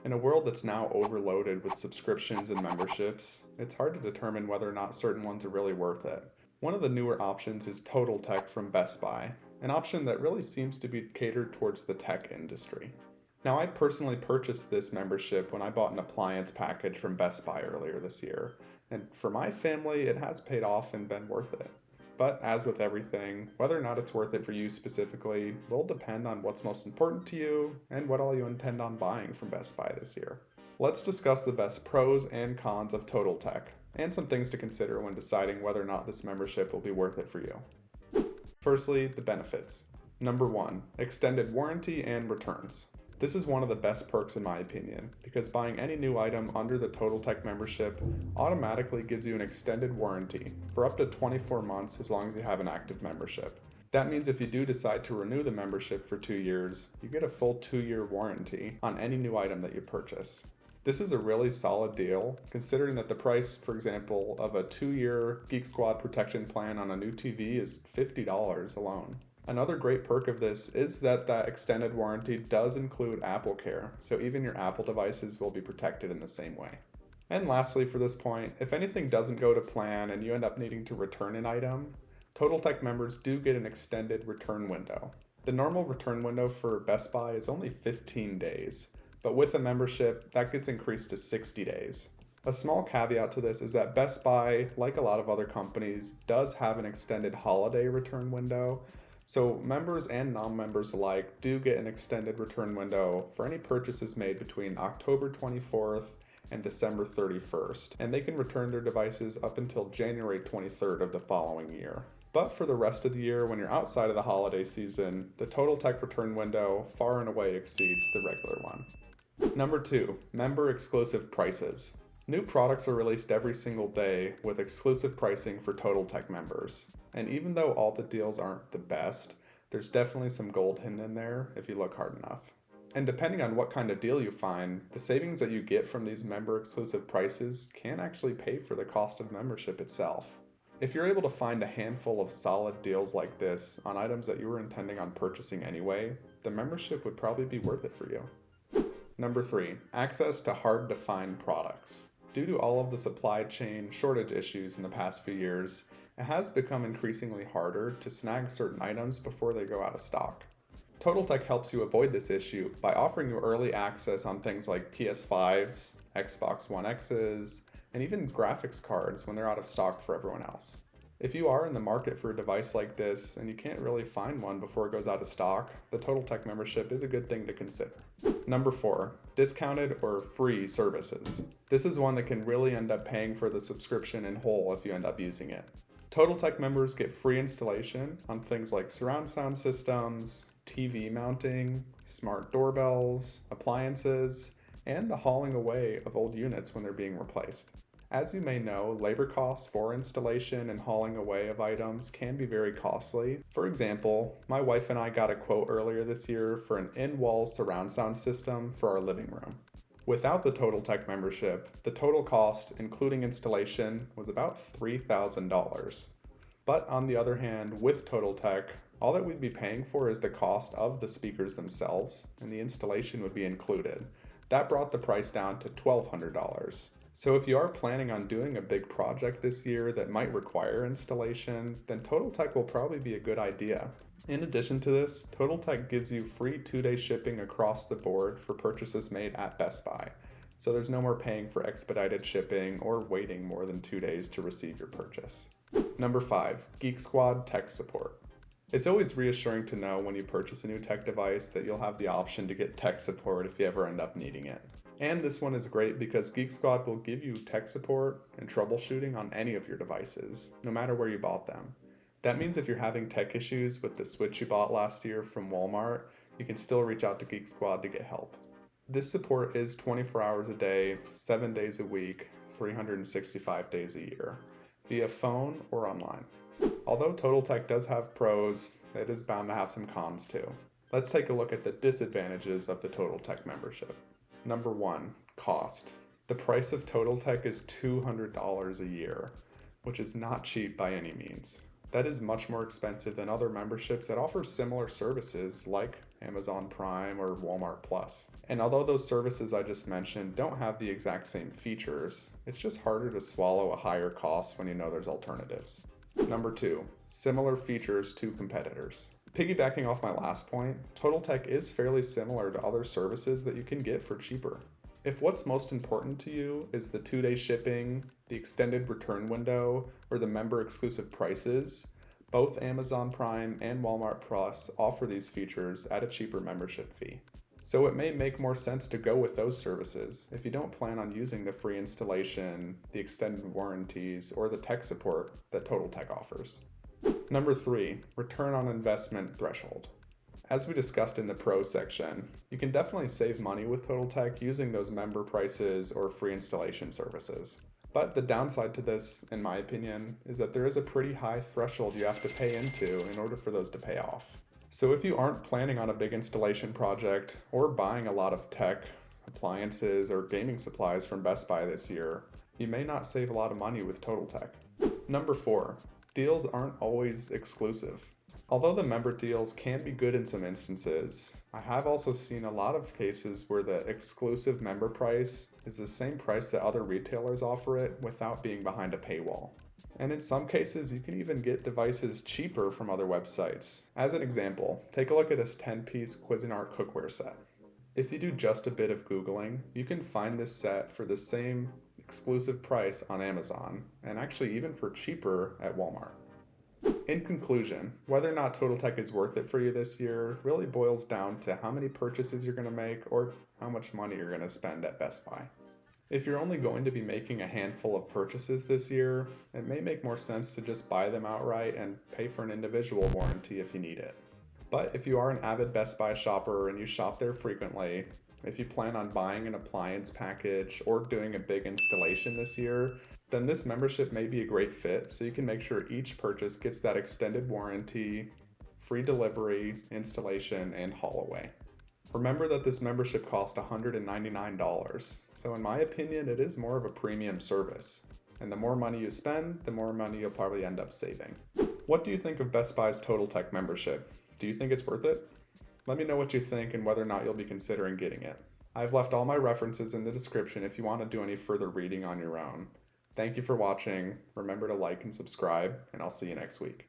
In a world that's now overloaded with subscriptions and memberships, it's hard to determine whether or not certain ones are really worth it. One of the newer options is TotalTech from Best Buy, an option that really seems to be catered towards the tech industry. Now, I personally purchased this membership when I bought an appliance package from Best Buy earlier this year, and for my family, it has paid off and been worth it. But as with everything, whether or not it's worth it for you specifically will depend on what's most important to you and what all you intend on buying from Best Buy this year. Let's discuss the best pros and cons of TotalTech, and some things to consider when deciding whether or not this membership will be worth it for you. Firstly, the benefits. Number 1, extended warranty and returns. This is one of the best perks in my opinion, because buying any new item under the TotalTech membership automatically gives you an extended warranty for up to 24 months as long as you have an active membership. That means if you do decide to renew the membership for 2 years, you get a full 2-year warranty on any new item that you purchase. This is a really solid deal, considering that the price, for example, of a 2-year GeekSquad protection plan on a new TV is $50 alone. Another great perk of this is that extended warranty does include Apple Care, so even your Apple devices will be protected in the same way. And lastly, for this point, if anything doesn't go to plan and you end up needing to return an item, TotalTech members do get an extended return window. The normal return window for Best Buy is only 15 days, but with a membership, that gets increased to 60 days. A small caveat to this is that Best Buy, like a lot of other companies, does have an extended holiday return window, so members and non-members alike do get an extended return window for any purchases made between October 24th and December 31st, and they can return their devices up until January 23rd of the following year. But for the rest of the year, when you're outside of the holiday season, the TotalTech return window far and away exceeds the regular one. Number 2, member exclusive prices. New products are released every single day with exclusive pricing for TotalTech members. And even though all the deals aren't the best, there's definitely some gold hidden in there if you look hard enough. And depending on what kind of deal you find, the savings that you get from these member exclusive prices can actually pay for the cost of membership itself. If you're able to find a handful of solid deals like this on items that you were intending on purchasing anyway, the membership would probably be worth it for you. Number 3, access to hard to find products. Due to all of the supply chain shortage issues in the past few years, it has become increasingly harder to snag certain items before they go out of stock. TotalTech helps you avoid this issue by offering you early access on things like PS5s, Xbox One X's, and even graphics cards when they're out of stock for everyone else. If you are in the market for a device like this and you can't really find one before it goes out of stock, the TotalTech membership is a good thing to consider. Number 4, discounted or free services. This is one that can really end up paying for the subscription in whole if you end up using it. TotalTech members get free installation on things like surround sound systems, TV mounting, smart doorbells, appliances, and the hauling away of old units when they're being replaced. As you may know, labor costs for installation and hauling away of items can be very costly. For example, my wife and I got a quote earlier this year for an in-wall surround sound system for our living room. Without the TotalTech membership, the total cost, including installation, was about $3,000. But on the other hand, with TotalTech, all that we'd be paying for is the cost of the speakers themselves, and the installation would be included. That brought the price down to $1,200. So if you are planning on doing a big project this year that might require installation, then TotalTech will probably be a good idea. In addition to this, TotalTech gives you free 2-day shipping across the board for purchases made at Best Buy. So there's no more paying for expedited shipping or waiting more than 2 days to receive your purchase. Number 5, GeekSquad tech support. It's always reassuring to know when you purchase a new tech device that you'll have the option to get tech support if you ever end up needing it. And this one is great because GeekSquad will give you tech support and troubleshooting on any of your devices, no matter where you bought them. That means if you're having tech issues with the Switch you bought last year from Walmart, you can still reach out to GeekSquad to get help. This support is 24 hours a day, 7 days a week, 365 days a year, via phone or online. Although TotalTech does have pros, it is bound to have some cons too. Let's take a look at the disadvantages of the TotalTech membership. Number 1, cost. The price of TotalTech is $200 a year, which is not cheap by any means. That is much more expensive than other memberships that offer similar services like Amazon Prime, or Walmart Plus. And although those services I just mentioned don't have the exact same features, it's just harder to swallow a higher cost when you know there's alternatives. Number 2, similar features to competitors. Piggybacking off my last point, TotalTech is fairly similar to other services that you can get for cheaper. If what's most important to you is the 2-day shipping, the extended return window, or the member exclusive prices, both Amazon Prime and Walmart Plus offer these features at a cheaper membership fee. So it may make more sense to go with those services if you don't plan on using the free installation, the extended warranties, or the tech support that TotalTech offers. Number 3, return on investment threshold. As we discussed in the Pro section, you can definitely save money with TotalTech using those member prices or free installation services. But the downside to this, in my opinion, is that there is a pretty high threshold you have to pay into in order for those to pay off. So if you aren't planning on a big installation project or buying a lot of tech, appliances, or gaming supplies from Best Buy this year, you may not save a lot of money with TotalTech. Number 4, deals aren't always exclusive. Although the member deals can be good in some instances, I have also seen a lot of cases where the exclusive member price is the same price that other retailers offer it without being behind a paywall. And in some cases, you can even get devices cheaper from other websites. As an example, take a look at this 10-piece Cuisinart cookware set. If you do just a bit of Googling, you can find this set for the same exclusive price on Amazon, and actually even for cheaper at Walmart. In conclusion, whether or not TotalTech is worth it for you this year really boils down to how many purchases you're going to make or how much money you're going to spend at Best Buy. If you're only going to be making a handful of purchases this year, it may make more sense to just buy them outright and pay for an individual warranty if you need it. But if you are an avid Best Buy shopper and you shop there frequently, if you plan on buying an appliance package or doing a big installation this year, then this membership may be a great fit so you can make sure each purchase gets that extended warranty, free delivery, installation, and haul away. Remember that this membership costs $199, so in my opinion it is more of a premium service. And the more money you spend, the more money you'll probably end up saving. What do you think of Best Buy's TotalTech membership? Do you think it's worth it? Let me know what you think and whether or not you'll be considering getting it. I've left all my references in the description if you want to do any further reading on your own. Thank you for watching. Remember to like and subscribe, and I'll see you next week.